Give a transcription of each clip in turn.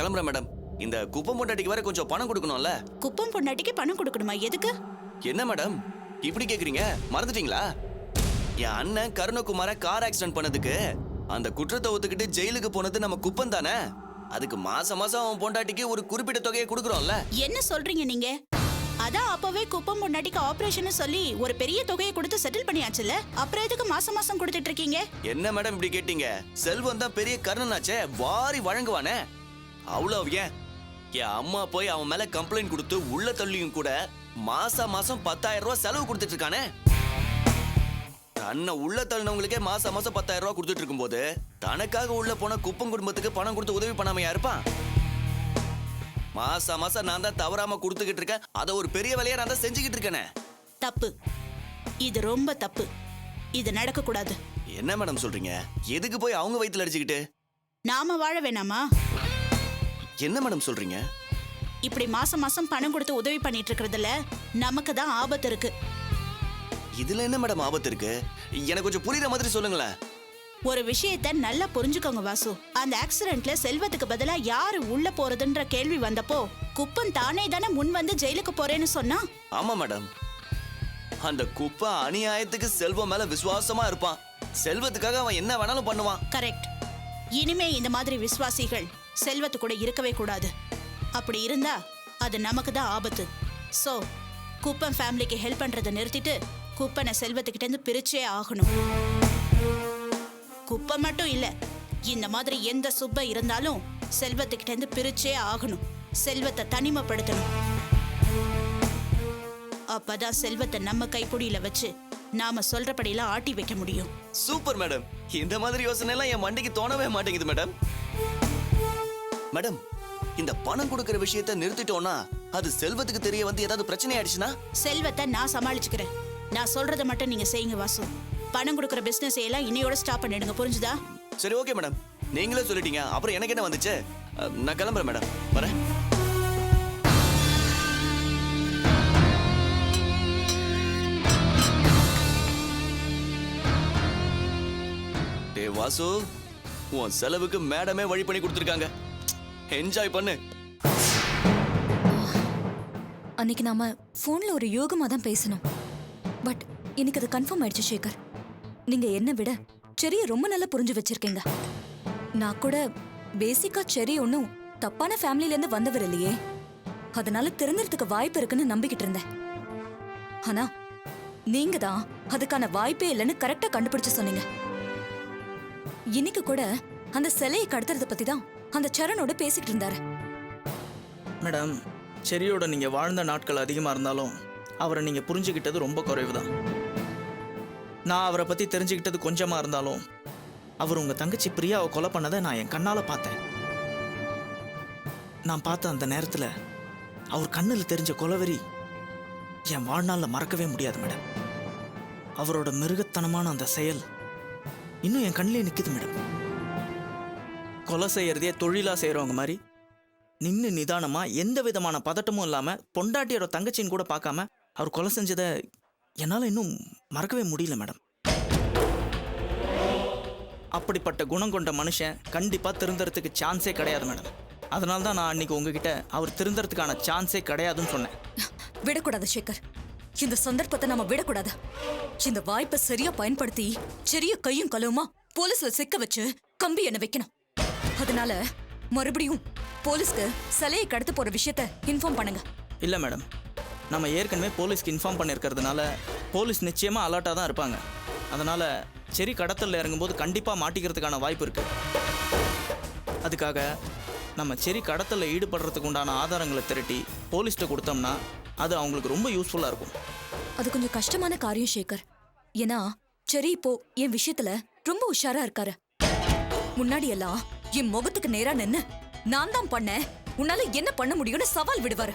கிளம்புறேன் மேடம். இந்த குப்பம் பொண்டாட்டிக்கு வேற கொஞ்சம் பணம் கொடுக்கணும்ல. குப்பம் பொண்டாட்டிக்கு பணம் கொடுக்கணுமா? எதுக்கு? என்ன மேடம் இப்படி கேக்குறீங்க? மறந்துட்டீங்களா? என் அண்ணன் கருணகுமார கார் ஆக்சிடென்ட் பண்ணதுக்கு அந்த குற்றத்தை ஒத்துக்கிட்டு ஜெயிலுக்கு போனது நம்ம குப்பம் தானே. அதுக்கு மாசம் மாசம் அவன் பொண்டாட்டிக்கு ஒரு குறிப்பிட்ட தொகையை கொடுக்குறோம்ல. என்ன சொல்றீங்க நீங்க? அதான் அப்பவே குப்பம் பொண்டாட்டிக்கு ஆபரேஷன் சொல்லி ஒரு பெரிய தொகையை கொடுத்து செட்டில் பண்ணியாச்சுல. அப்புறம் எதுக்கு மாசம் மாசம் கொடுத்துட்டு இருக்கீங்க? என்ன மேடம் இப்படி கேட்டீங்க? செல்வம் தான் பெரிய கர்ணனாச்சே, வாரி வழங்குவானே. அவ்வளவு ஏன் என் அம்மா போய் அவன் மேல கம்ப்ளைண்ட் கொடுத்து உள்ள தள்ளியும் கூட மாசம் மாசம் 10,000 ரூபாய் செலவு கொடுத்துட்டு இருக்கானே. தன்னை உள்ள தள்ளினவங்களுக்கே மாசம் மாசம் 10,000 ரூபாய் கொடுத்துட்டு இருக்கும் போது தனக்காக உள்ள போன குப்பம் குடும்பத்துக்கு பணம் கொடுத்து உதவி பண்ணாமையா இருப்பான்? மாசம் மாசம் நான் தான் தவறாம கொடுத்துக்கிட்டு இருக்கேன். அதை ஒரு பெரிய வேலையா நான் தான் செஞ்சுக்கிட்டு இருக்கேனே. தப்பு. இது ரொம்ப தப்பு. இது நடக்க கூடாது. என்ன மேடம் சொல்றீங்க? எதுக்கு போய் அவங்க வயித்துல அடிச்சுக்கிட்டு? நாம வாழ வேணாமா? என்ன மேடம் சொல்றீங்க? இப்படி மாசம் மாசம் பணம் கொடுத்து உதவி பண்ணிட்டு இருக்கிறதுல நமக்கு தான் ஆபத்து இருக்கு. இதுல என்ன மேடம் ஆபத்து இருக்கு? எனக்கு கொஞ்சம் புரியுற மாதிரி சொல்லுங்களேன். ஒரு விஷயத்த நல்லா புரிஞ்சுக்கோங்க வாசு. அந்த ஆக்சிடென்ட்ல செல்வத்துக்கு பதிலா யாரு உள்ள போறதுன்ற கேள்வி வந்தப்போ குப்பன் தானே முன் வந்து ஜெயிலுக்கு போறேன்னு சொன்னா. ஆமா மேடம், அந்த குப்பை அநியாயத்துக்கு செல்வம் மேல விசுவாசமா இருப்பான். செல்வத்துக்காக அவன் என்ன வேணாலும் பண்ணுவான். கரெக்ட். இனிமே இந்த மாதிரி விசுவாசிகள் செல்வத்து கூட இருக்கவே கூடாது. அப்படி இருந்தா அது நமக்கு தான் ஆபத்து. சோ குப்பன் ஃபேமிலிக்கு ஹெல்ப் பண்றதை நிறுத்திட்டு குப்பனை செல்வத்துக்கிட்ட இருந்து பிரிச்சே ஆகணும். குப்பம் மட்டும் இல்ல, இந்த மாதிரி எந்த சுப்பை இருந்தாலும் செல்வத்துக்கிட்ட இருந்து பிரிச்சே ஆகணும். செல்வத்தை தனிமைப்படுத்தணும். அப்பதான் செல்வத்தை நம்ம கைப்பிடியில வச்சு நாம சொல்றபடியெல்லாம் ஆட்டி வைக்க முடியும். Super madam. இந்த மாதிரி யோசனை எல்லாம் என் மண்டைக்கு தோணவே மாட்டேங்குது மேடம். மேடம், இந்த பணம் கொடுக்கிற விஷயத்தை நிறுத்திட்டோம்னா அது செல்வத்துக்கு தெரிய வந்து ஏதாவது பிரச்சனை ஆயிடுச்சுன்னா? செல்வத்தை நான் சமாளிச்சுக்கிறேன். நான் சொல்றதை மட்டும் நீங்க செய்யுங்க வாசு. பணம் கொடுக்கிற பிசினஸ் எல்லாம் இன்னையோட ஸ்டாப் பண்ணிடுங்க. புரிஞ்சுதா? சரி, ஓகே மேடம். நீங்களே சொல்லிட்டீங்க, அப்புறம் எனக்கு என்ன வந்துச்சு? நான் கிளம்புறேன் மேடம். வரேன். டே வாசு, உன் செலவுக்கு மேடமே வழி பண்ணி கொடுத்துருக்காங்க. என்ஜாய் பண்ணு. அன்னைக்கு நாம போன்ல ஒரு யோகமா தான் பேசணும். பட் இன்னைக்கு அது கன்ஃபார்ம் ஆயிடுச்சு சேகர். நீங்க என்ன விட செரிய ரொம்ப நல்லா புரிஞ்சு வச்சிருக்கீங்க. நான் கூட பேசிக்கா செரி ஒன்னும் தப்பான ஃபேமிலில இருந்து வந்தவர் இல்லையே. அதனால திருந்துறதுக்கு வாய்ப்பு இருக்குன்னு நம்பிக்கிட்டு இருந்தேன். ஆனா நீங்க தான் அதுக்கான வாய்ப்பே இல்லைன்னு கரெக்டா கண்டுபிடிச்சு சொன்னீங்க. இன்னைக்கு கூட அந்த சிலையை கடத்துறத பத்தி தான் அந்த சரணோட பேசிட்டு இருந்தாரு. மேடம், செரியோட நீங்க வாழ்ந்த நாட்கள் அதிகமா இருந்தாலும் அவரை நீங்க புரிஞ்சுக்கிட்டது ரொம்ப குறைவு தான். நான் அவரை பத்தி தெரிஞ்சுக்கிட்டது கொஞ்சமா இருந்தாலும் அவர் உங்க தங்கச்சி பிரியாவை கொலை பண்ணதை நான் என் கண்ணால பார்த்தேன். நான் பார்த்த அந்த நேரத்துல அவர் கண்ணில் தெரிஞ்ச கொலவெறி என் வாழ்நாள்ல மறக்கவே முடியாது மேடம். அவரோட மிருகத்தனமான அந்த செயல் இன்னும் என் கண்ணிலே நிக்குது மேடம். கொலை செய்யறதே தொழிலா செய்யறவங்க மாதிரி நின்று நிதானமா எந்த விதமான பதட்டமும் இல்லாம பொண்டாட்டியோட தங்கச்சின்னு கூட பார்க்காம அவர் கொலை செஞ்சதை என்னால இன்னும் மறக்கவே முடியல மேடம். அப்படிப்பட்ட குணம் கொண்ட மனுஷன் கண்டிப்பா திருந்தறதுக்கு சான்ஸே கிடையாது மேடம். அதனால தான் நான் அன்னைக்கு உங்ககிட்ட அவர் திருந்தறதுக்கான சான்ஸே கிடையாதுன்னு சொன்னேன். விடக்கூடாது சேகர். இந்த சந்தர்ப்பத்தை நாம விடக்கூடாது. இந்த வாய்ப்பை சரியா பயன்படுத்தி செரிய கையும் கலவுமா போலீஸ்ல சிக்க வச்சு கம்பி என்ன வைக்கணும். அதனால மறுபடியும் போலீஸ்க்கு சிலையை கடத்து போற விஷயத்த இன்ஃபார்ம் பண்ணுங்க. இல்ல மேடம், நம்ம ஏற்கனவே போலீஸ்க்கு இன்ஃபார்ம் பண்ணியிருக்கிறதுனால போலீஸ் நிச்சயமா அலர்ட்டாக தான் இருப்பாங்க. அதனால செரி கடத்தலில் இறங்கும்போது கண்டிப்பா மாட்டிக்கிறதுக்கான வாய்ப்பு இருக்கு. அதுக்காக நம்ம செரி கடத்தலில் ஈடுபடுறதுக்கு உண்டான ஆதாரங்களை திரட்டி போலீஸ்கிட்ட கொடுத்தோம்னா அது அவங்களுக்கு ரொம்ப யூஸ்ஃபுல்லா இருக்கும். அது கொஞ்சம் கஷ்டமான காரியம் சேகர். ஏன்னா செரி இப்போ என் விஷயத்துல ரொம்ப உஷாரா இருக்காரு. முன்னாடி எல்லாம் என் முகத்துக்கு நேரா நின்னு நான் தான் பண்ணேன், உன்னால என்ன பண்ண முடியும்னு சவால் விடுவாரு.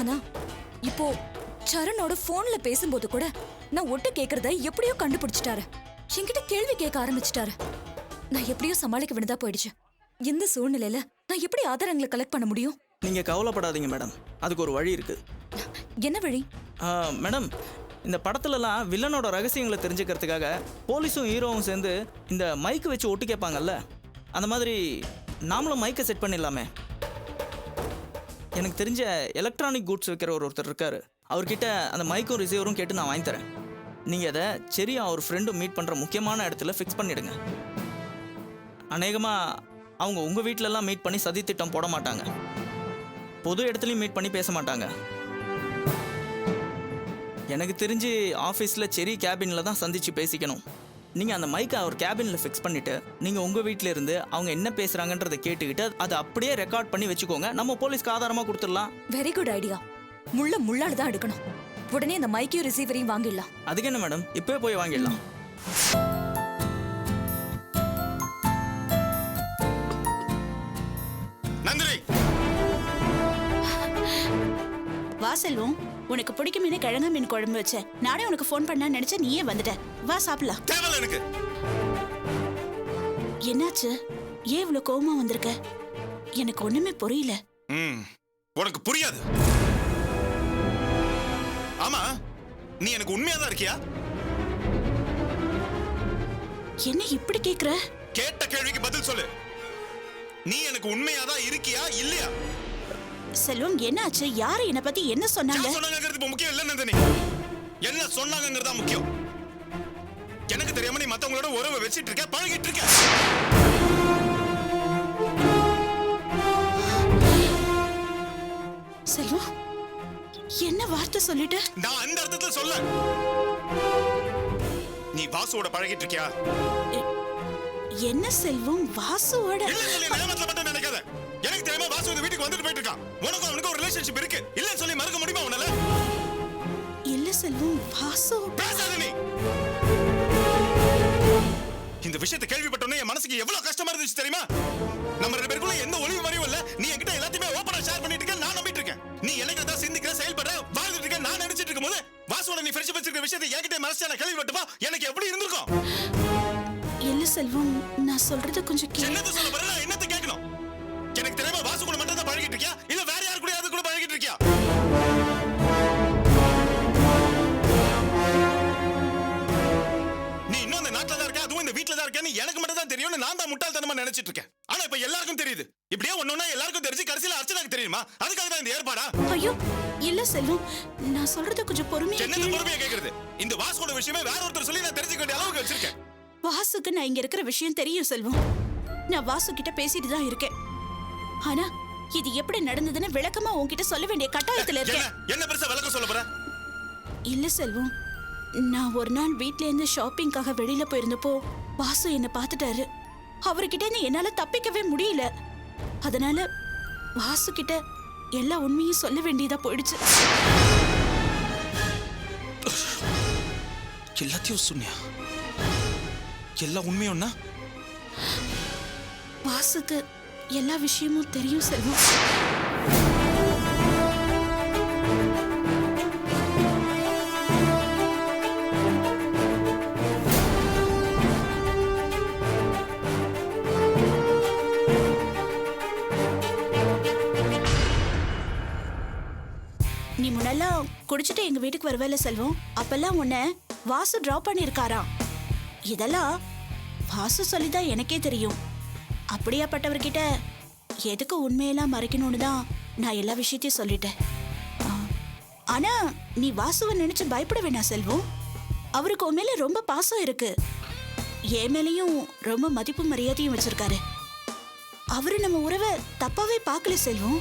ஆனா இப்போ சரணோட போன்ல பேசும்போது கூட நான் ஒட்டு கேக்குறத எப்படியோ கண்டுபிடிச்சிட்டாரு. என்கிட்ட கேள்வி கேட்க ஆரம்பிச்சிட்டாரு. நான் எப்படியோ சமாளிக்க வேண்டியதா போயிடுச்சு. இந்த சூழ்நிலையில நான் எப்படி ஆதாரங்களை கலெக்ட் பண்ண முடியும்? நீங்க கவலைப்படாதீங்க மேடம், அதுக்கு ஒரு வழி இருக்கு. என்ன வழி? மேடம், இந்த படத்துலலாம் வில்லனோட ரகசியங்களை தெரிஞ்சுக்கிறதுக்காக போலீஸும் ஹீரோவும் சேர்ந்து இந்த மைக்கு வச்சு ஒட்டு கேட்பாங்கல்ல, அந்த மாதிரி நாமளும் மைக்கை செட் பண்ணிடலாமே. எனக்கு தெரிஞ்ச எலக்ட்ரானிக் கூட்ஸ் வைக்கிற ஒருத்தர் இருக்காரு. அவர்கிட்ட அந்த மைக்கும் ரிசீவரும் கேட்டு நான் வாங்கி தரேன். நீங்கள் அதை செரியா அவர் ஃப்ரெண்டும் மீட் பண்ணுற முக்கியமான இடத்துல ஃபிக்ஸ் பண்ணிடுங்க. அநேகமாக அவங்க உங்கள் வீட்டிலலாம் மீட் பண்ணி சதித்திட்டம் போட மாட்டாங்க. பொது இடத்துலையும் மீட் பண்ணி பேச மாட்டாங்க. எனக்கு தெரிஞ்சு ஆஃபீஸில் செரி கேபினில் தான் சந்தித்து பேசிக்கணும். நீங்கள் அந்த மைக்கை அவர் கேபினில் ஃபிக்ஸ் பண்ணிவிட்டு நீங்கள் உங்கள் வீட்டில் இருந்து அவங்க என்ன பேசுகிறாங்கன்றதை கேட்டுக்கிட்டு அதை அப்படியே ரெக்கார்ட் பண்ணி வச்சுக்கோங்க. நம்ம போலீஸ்க்கு ஆதாரமாக கொடுத்துடலாம். Very good idea. முள்ளாடு தான் எடுக்கணும். உடனே அந்த மைக்கையும் ரிசீவரையும் வாங்கிடலாம். அதுக்கு என்ன மேடம், இப்போவே போய் வாங்கிடலாம். நந்தினி, வா செல்வம், உனக்கு பிடிக்குமே கிழங்கு மீன் குழம்பு வச்சேன். நானே உனக்கு ஃபோன் பண்ணான்னு நினைச்சேன், நீயே வந்துட்ட. வா சாப்பிடலாம். தேவையில்ல எனக்கு. என்னாச்சு? ஏன் இவ்வளவு கோவமா வந்திருக்க? எனக்கு ஒண்ணுமே புரியல. உனக்கு புரியாது. ஆமா, நீ எனக்கு உண்மையா தான் இருக்கியா? என்ன இப்படி கேக்குற? கேட்ட கேள்விக்கு பதில் சொல்லு. நீ எனக்கு உண்மையா தான் இருக்கியா இல்லையா? செல்வம், என்னாச்சு? யாரு என்ன பத்தி என்ன சொன்னாங்க? என்ன சொன்னாங்கங்கிறது இப்ப முக்கியம் இல்ல நந்தினி. என்ன சொன்னாங்கங்கிறது தான் முக்கியம். எனக்கு தெரியாம நீ மத்தவங்களோட உறவை வச்சிட்டு இருக்க, பழகிட்டு இருக்க. செல்வம், என்ன வார்த்தை சொல்லிட்டு? நான் அந்த அர்த்தத்துல சொல்ல. நீ வாசுவோட பழகிட்டு இருக்கியா? என்ன செல்வம், வாசுவோட? இல்ல சொல்லி நேமத்துல மட்டும் நினைக்காத. எனக்கு தெரியாம வாசு இந்த வீட்டுக்கு வந்துட்டு போயிட்டு இருக்கான். உனக்கும் அவனுக்கு ஒரு ரிலேஷன்ஷிப் இருக்கு. இல்லன்னு சொல்லி மறக்க முடியுமா உன்னால? இல்ல செல்வம், வாசு. பேசாத நீ. இந்த விஷயத்தை கேள்விப்பட்டோன்னே என் மனசுக்கு எவ்வளவு கஷ்டமா இருந்துச்சு தெரியுமா? நம்ம ரெண்டு பேருக்குள்ள எந்த ஒளிவு மறைவும் இல்ல. நீ என்கிட்ட எல்லாத்தையுமே ஓபனா ஷேர் பண்ணிட்டு இருக்க, நான் நம்பிட்டு இருக்கேன். நீ எனக்கு தான் சிந்திக்கிற, செயல்படுற, வாழ்ந்துட்டு இருக்க நான் நினைச்சிட்டு இருக்கும்போது வாசுவோட நீ ஃப்ரெண்ட்ஷிப் வச்சிருக்கிற விஷயத்தை என்கிட்ட மறைச்சு நான் கேள்விப்பட்டப்பா எனக்கு எப்படி இருந்திருக்கும்? இல்ல செல்வம், நான் சொல்றது கொஞ்சம் என்னது சொல்ல போற? நான் என்னத்தை கேட்கணும்? எனக்கு தெரியாம வாசு கூட மட்டும் தான் பழகிட்டு இருக்கியா இல்ல வேற யாரு கூட யாரு கூட பழகிட்டு இருக்கியா? நீ இன்னும் அந்த நாட்டுல தான் இருக்க, அதுவும் இந்த வீட்டுல தான் இருக்கேன்னு எனக்கு மட்டும் தான் தெரியும்னு நான் தான் முட்டாள்தனமா நினைச்சிட்டு இருக்கேன். ஆனா இப்ப எல்லாருக்கும் தெரியுது. இப்படியே ஒன்னொன்னா எல்லாருக்கும் தெரிஞ்சு கடைசியில அர்ச்சனாக்கு தெரியுமா? அதுக்காக தான் இந்த ஏற்பாடா? ஐயோ இல்ல செல்வம், நான் சொல்றது கொஞ்சம் பொறுமையா என்னது பொறுமையா கேக்குறது? இந்த வாசோட விஷயமே வேற ஒருத்தர் சொல்லி நான் தெரிஞ்சுக்க வேண்டிய அளவுக்கு வச்சிருக்கேன். வாசுக்கு நான் இங்க இருக்கிற விஷயம் தெரியும் செல்வம். நான் வாசு கிட்ட பேசிட்டு தான் இருக்கேன். ஆனா இது எப்படி நடந்ததுன்னு விளக்கமா உன்கிட்ட சொல்ல வேண்டிய கட்டாயத்துல இருக்கேன். என்ன பெருசா விளக்கம் சொல்ல போற? இல்ல செல்வம், நான் ஒரு நாள் வீட்ல இருந்து ஷாப்பிங்காக வெளியில போயிருந்தப்போ வாசு என்ன பார்த்துட்டாரு. அவர்கிட்ட இருந்து என்னால தப்பிக்கவே முடியல. அதனால வாசு கிட்ட எல்லா உண்மையும் சொல்ல வேண்டியதா போயிடுச்சு. எல்லாத்தையும் சொன்னியா? எல்லா உண்மையும்னா? வாசுக்கு எல்லா விஷயமும் தெரியும் செல்வம். நீ முன்னெல்லாம் குடிச்சிட்டு எங்க வீட்டுக்கு வருவேல செல்வம், அப்பெல்லாம் உன்னை வாசு டிராப் பண்ணிருக்காராம். இதெல்லாம் வாசு சொல்லிதான் எனக்கே தெரியும். அப்படியாப்பட்டவர்கிட்ட எதுக்கு உண்மையெல்லாம் மறைக்கணும்னு தான் நான் எல்லா விஷயத்தையும் சொல்லிட்டேன். ஆனா நீ வாசுவை நினைச்சு பயப்பட வேணாம் செல்வம். அவருக்கு உன் மேல ரொம்ப பாசம் இருக்கு. என் மேலையும் ரொம்ப மதிப்பு மரியாதையும் வச்சிருக்காரு. அவரு நம்ம உறவை தப்பாவே பார்க்கல செல்வம்.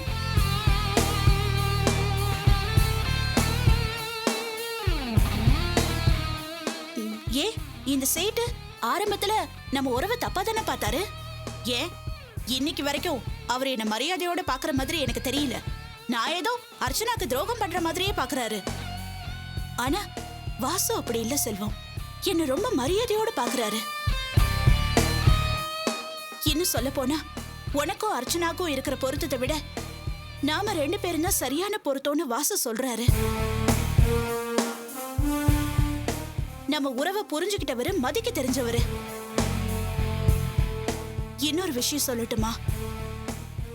ஏ இந்த சேட்டு ஆரம்பத்துல நம்ம உறவை தப்பா தானே பார்த்தாரு. ஏன் இன்னைக்கு வரைக்கும் அவர் என்ன மரியாதையோட பாக்குற மாதிரி எனக்கு தெரியல. நான் ஏதோ அர்ச்சனாக்கு துரோகம் பண்ற மாதிரியே பாக்குறாரு. ஆனா வாசு அப்படி இல்ல செல்வம், என்ன ரொம்ப மரியாதையோட பாக்குறாரு. இன்னும் சொல்ல போனா உனக்கும் அர்ச்சனாக்கும் இருக்கிற பொருத்தத்தை விட நாம ரெண்டு பேரும் தான் சரியான பொருத்தம்னு வாசு சொல்றாரு. நம்ம உறவை புரிஞ்சுக்கிட்டவரு, மதிக்க தெரிஞ்சவரு. இன்னொரு விஷயம் சொல்லட்டுமா?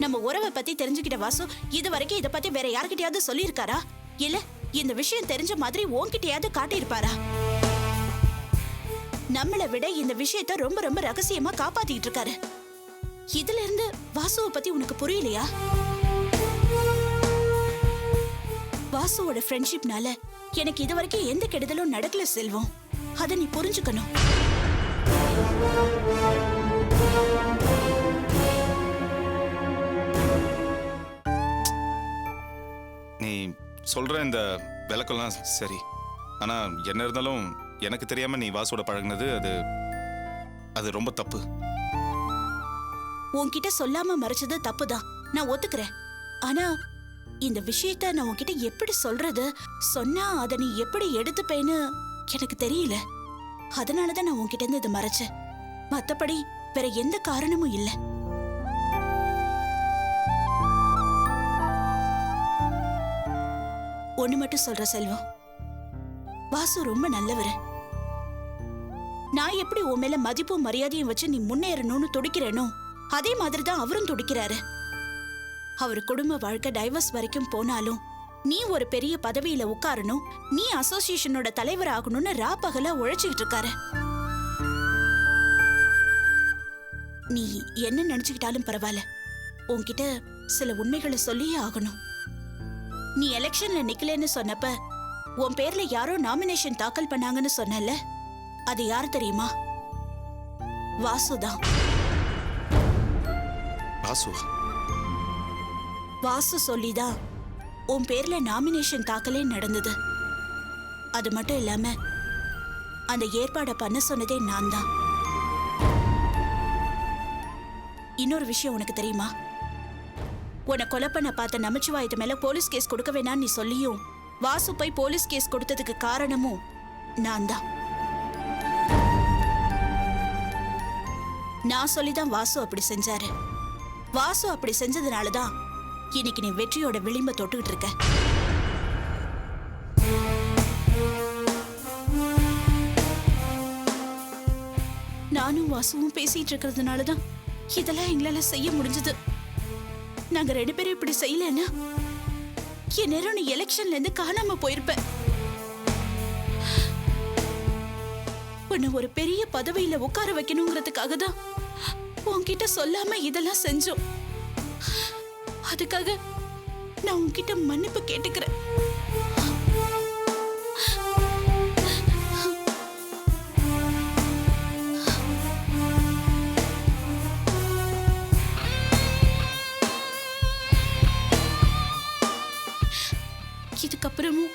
நம்ம உறவை பத்தி தெரிஞ்சுக்கிட்ட வாசு இது வரைக்கும் இத பத்தி வேற யார்கிட்டயாவது சொல்லியிருக்காரா? இல்ல இந்த விஷயம் தெரிஞ்ச மாதிரி உன்கிட்டயாவது காட்டியிருப்பாரா? நம்மளை விட இந்த விஷயத்த ரொம்ப ரொம்ப ரகசியமா காப்பாத்திட்டு இருக்காரு. இதுல இருந்து வாசுவை பத்தி உனக்கு புரியலையா? வாசுவோட ஃப்ரெண்ட்ஷிப்னால எனக்கு இது வரைக்கும் எந்த கெடுதலும் நடக்கல செல்வம். அத நீ புரிஞ்சுக்கணும். நீ சொல்ற இந்த விளக்கெல்லாம் சரி, ஆனா என்ன இருந்தாலும் எனக்கு தெரியாம நீ வாசோட பழகுனது அது ரொம்ப தப்பு. உன்கிட்ட சொல்லாம மறைச்சது தப்புதான், நான் ஒத்துக்கிறேன். ஆனா இந்த விஷயத்த நான் உன்கிட்ட எப்படி சொல்றது, சொன்னா அதை நீ எப்படி எடுத்துப்பேன்னு எனக்கு தெரியல. அதனாலதான் நான் உன்கிட்ட இருந்து இதை மறைச்சேன். மத்தபடி வேற எந்த காரணமும் இல்ல. ஒண்ணு மட்டும் சொல்ற செல்வம், வாசு ரொம்ப நல்லவரு. நான் எப்படி உன் மேல மதிப்பும் மரியாதையும் வச்சு நீ முன்னேறணும்னு துடிக்கிறேனோ அதே மாதிரிதான் அவரும் துடிக்கிறாரு. அவர் குடும்ப வாழ்க்கை டைவர்ஸ் வரைக்கும் போனாலும் நீ ஒரு பெரிய பதவியில உட்காரணும், நீ அசோசியேஷனோட தலைவர் ஆகணும்னு ராப்பகலா உழைச்சுக்கிட்டு இருக்காரு. நீ என்ன நினைச்சுக்கிட்டாலும் பரவாயில்ல, உன்கிட்ட சில உண்மைகளை சொல்லியே ஆகணும். நீ எலெக்ஷன்ல நிக்கலன்னு சொன்னப்ப உன் பேர்ல யாரோ நாமினேஷன் தாக்கல் பண்ணாங்கன்னு சொன்னல, அது யார் தெரியுமா? வாசுதான். வாசு சொல்லிதான் உன் பேர்ல நாமினேஷன் தாக்கலே நடந்தது. அது மட்டும் இல்லாம அந்த ஏற்பாட பண்ண சொன்னதே நான் தான். இன்னொரு விஷயம் உனக்கு தெரியுமா? உன்னை கொலை பண்ண பார்த்த நமச்சிவாயத்து மேல போலீஸ் கேஸ் கொடுக்க வேணான்னு நீ சொல்லியும் வாசு போய் போலீஸ் கேஸ் கொடுத்ததுக்கு காரணமும் நான் தான். நான் சொல்லிதான் வாசு அப்படி செஞ்சாரு. வாசு அப்படி செஞ்சதுனாலதான் இன்னைக்கு நீ வெற்றியோட விளிம்ப தொட்டுக்கிட்டு இருக்க. நானும் வாசுவும் பேசிட்டு இருக்கிறதுனாலதான் இதெல்லாம் எங்களால செய்ய முடிஞ்சது. நாங்க 2 பேரும் இப்படி செய்யலன்னா என் நேரம் நீ எலெக்ஷன்ல இருந்து காணாம போயிருப்ப. உன்னை ஒரு பெரிய பதவியில உட்கார வைக்கணுங்கிறதுக்காக தான் உன்கிட்ட சொல்லாம இதெல்லாம் செஞ்சோம். அதுக்காக நான் உன்கிட்ட மன்னிப்பு கேட்டுக்கிறேன். இதுக்கப்புறமும்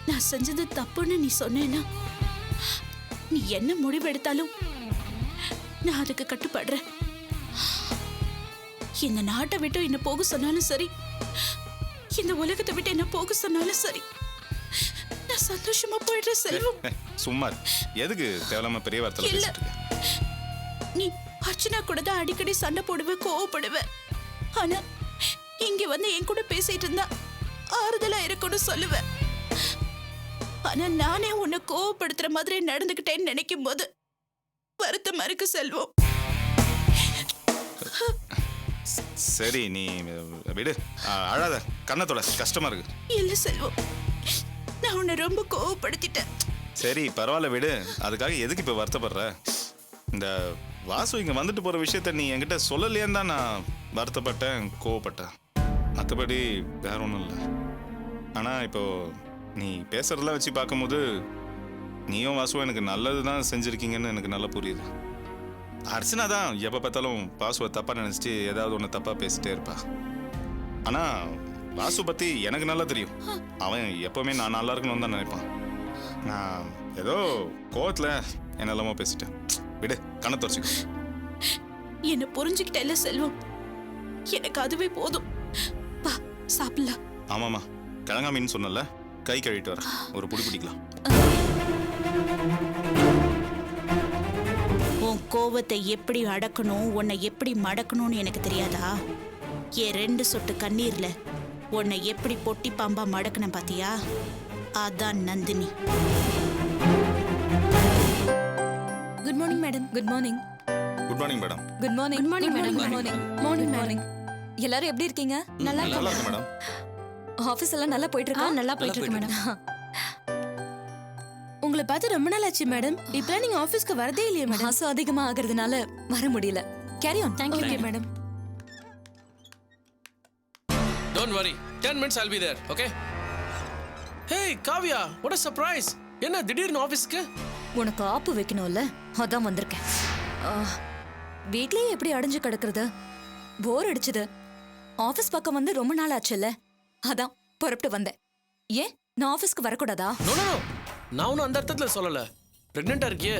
நான் செஞ்சது தப்புன்னு நீ சொன்னேன்னா நீ என்ன முடிவெடுத்தாலும் நான் அதுக்கு கட்டுப்படுறேன். இந்த நாட்டை விட்டு என்ன போக சொன்னாலும் சரி, இந்த உலகத்தை விட்டு என்ன போக சொன்னாலும் சரி, நான் சந்தோஷமா போயிடுறேன் செல்வம். சும்மா எதுக்கு தேவலாம பெரிய வார்த்தை பேசிட்டு இருக்க? நீ அர்ச்சனா கூட தான் அடிக்கடி சண்டை போடுவ, கோவப்படுவ. ஆனா இங்க வந்து என் கூட பேசிட்டு இருந்தா ஆறுதலா இருக்கும்னு சொல்லுவேன். ஆனா நானே உன்னை கோவப்படுத்துற மாதிரி நடந்துகிட்டேன்னு நினைக்கும் போது வருத்தமா இருக்கு செல்வம். சரி நீ விடு, அழாத, கண்ணத்தோட கஷ்டமா இருக்கு. இல்ல செல்வம், நான் உன்னை ரொம்ப கோவப்படுத்திட்டேன். சரி பரவாயில்ல விடு, அதுக்காக எதுக்கு இப்ப வருத்தப்படுற? இந்த வாசு இங்க வந்துட்டு போற விஷயத்த நீ என்கிட்ட சொல்லலையேன்னு தான் நான் வருத்தப்பட்டேன், கோவப்பட்டேன். மற்றபடி வேற ஒன்றும் இல்லை. ஆனா இப்போ நீ பேசுறதெல்லாம் வச்சு பார்க்கும்போது நீயும் வாசுவும் எனக்கு நல்லது தான் செஞ்சிருக்கீங்கன்னு எனக்கு நல்லா புரியுது. அர்ச்சனா தான் எப்போ பார்த்தாலும் வாசுவை தப்பா நினைச்சிட்டு ஏதாவது ஒன்று தப்பா பேசிட்டே இருப்பா. ஆனா வாசு பத்தி எனக்கு நல்லா தெரியும். அவன் எப்பவுமே நான் நல்லா இருக்கணும்னு தான் நினைப்பான். நான் ஏதோ கோவத்துல என்னெல்லாமோ பேசிட்டேன். விடு, கண்ணை தொடச்சிக்கோ. என்ன புரிஞ்சுக்கிட்டேல்ல செல்வம், எனக்கு அதுவே போதும். வா சாப்பிடலாம். ஆமாமா, கிழங்கா மீன் சொன்னல, கை கழுவிட்டு வர ஒரு புடி பிடிக்கலாம். உன் கோவத்தை எப்படி அடக்கணும், உன்னை எப்படி மடக்கணும்னு எனக்கு தெரியாதா? என் 2 சொட்டு கண்ணீர்ல உன்னை எப்படி பொட்டி பாம்பா மடக்கணும் பாத்தியா? அதான் Nandini. Good morning madam. Good morning. Good morning madam. Good morning. Good morning madam. Good morning. Morning morning. எல்லாரும் எப்படி இருக்கீங்க? நல்லா இருக்கு மேடம். ஆபீஸ் எல்லாம் நல்லா போயிட்டு இருக்கா? நல்லா போயிட்டு இருக்கு மேடம். உங்களை பார்த்து ரொம்ப நாள் ஆச்சு மேடம். இப்பலாம் நீங்க ஆபீஸ்க்கு வரதே இல்லையே மேடம். மாசம் அதிகமா ஆகிறதுனால வர முடியல. Carry on. Thank you madam. Don't worry. 10 minutes I'll be there, okay? Hey, Kavya, what a surprise. என்ன திடீர்னு ஆபீஸ்க்கு? உனக்கு ஆப்பு வைக்கணும்ல, அதான் வந்திருக்கேன். வீட்லயே எப்படி அடைஞ்சு கிடக்குறது? போர் அடிச்சுது. ஆபீஸ் பக்கம் வந்து ரொம்ப நாள் ஆச்சுல்ல, அதான் புறப்பட்டு வந்தேன். ஏன் நான் ஆபீஸ்க்கு வரக்கூடாதா? No, no, no. நான் ஒன்றும் அந்த அர்த்தத்தில் சொல்லலை. ப்ரெக்னெண்ட்டாக இருக்கியே,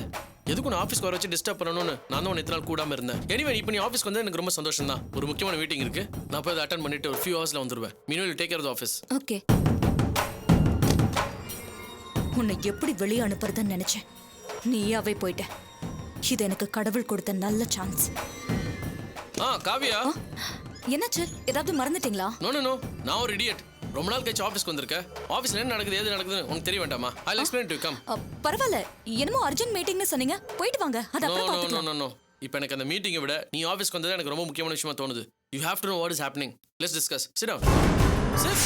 எதுக்கு நான் ஆஃபீஸ்க்கு வர வச்சு டிஸ்டர்ப் பண்ணணும்னு நான் தான் இத்தனை நாள் கூடாமல் இருந்தேன். எனிவே இப்போ நீ ஆஃபீஸ்க்கு வந்து எனக்கு ரொம்ப சந்தோஷம் தான். ஒரு முக்கியமான மீட்டிங் இருக்கு, நான் போய் அதை அட்டன் பண்ணிட்டு ஒரு ஃபியூ ஹவர்ஸில் வந்துடுவேன். Meanwhile take care of office. Okay. உன்னை எப்படி வெளியே அனுப்புறதுன்னு நினைச்சேன், நீயாவே போயிட்ட. இது எனக்கு கடவுள் கொடுத்த நல்ல சான்ஸ். காவியா, என்னாச்சு? ஏதாவது மறந்துட்டீங்களா? நோ நோ நோ, நான் ஒரு இடியட். ரொம்ப நாள் கழிச்சு ஆஃபீஸ்க்கு வந்திருக்கேன். ஆஃபீஸ்ல என்ன நடக்குது ஏது நடக்குதுன்னு உனக்கு தெரிய வேண்டாமா? I'll explain to you. Come. பரவாயில்ல, என்னமோ அர்ஜென்ட் மீட்டிங்னு சொன்னீங்க, போயிட்டு வாங்க. அது No அப்புறம் no no பார்த்துக்கலாம். no no. இப்போ எனக்கு அந்த மீட்டிங்கை விட நீ ஆஃபீஸ்க்கு வந்தது எனக்கு ரொம்ப முக்கியமான விஷயமா தோணுது. You have to know what is happening. Let's discuss. Sit down. Sit.